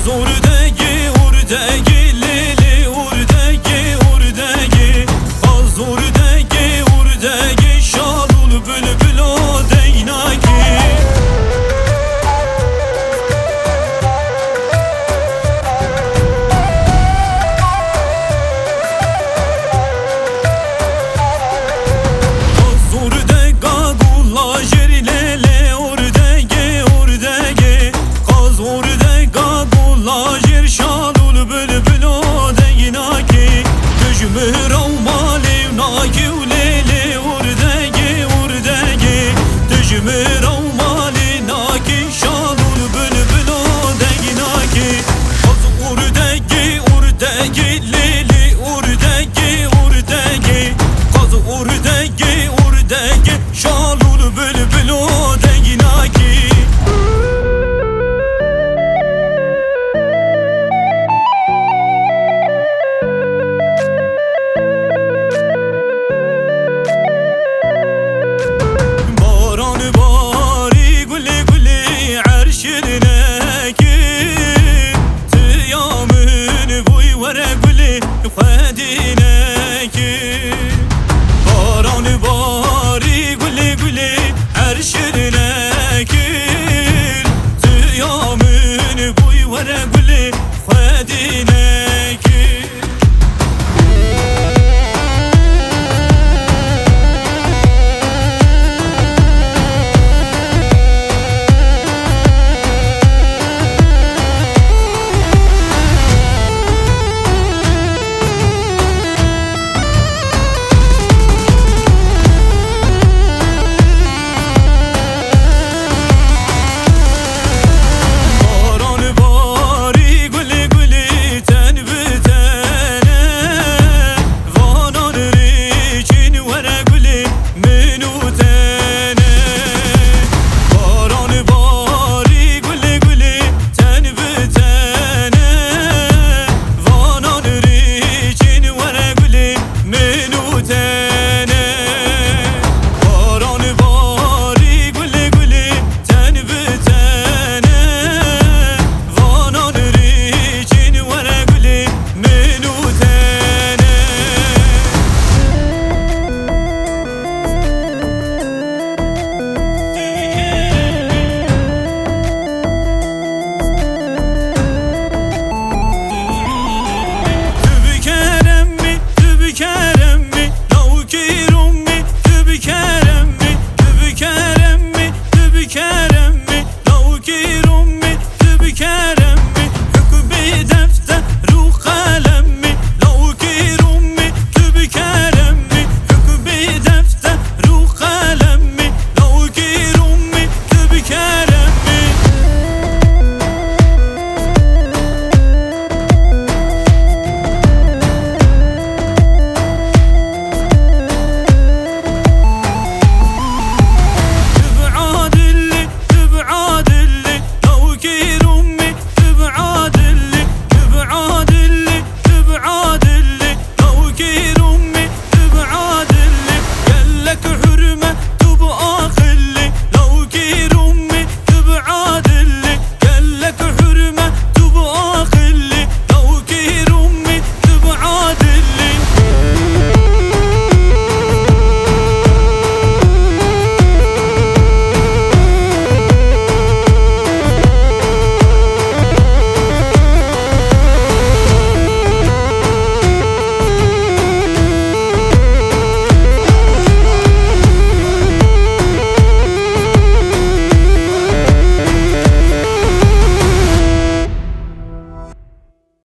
Oradaki oradaki lili oradaki oradaki az oradaki oradaki şalul bülbül o deynaki az oradaki gulla jerilele oradaki oradaki az oradaki لاجر شالول بلبل وديناكي تجمهر ومالي وناكي وليلي ورداكي ورداكي تجمهر ومالي ناكي شالول بلبل وديناكي قز ورداكي ورداكي ليلي ورداكي ورداكي قز ورداكي ورداكي شالول بلبل وديناكي خديناكي باران باري قولي قولي عرشناكي تيامن بوي ورا قولي خديناكي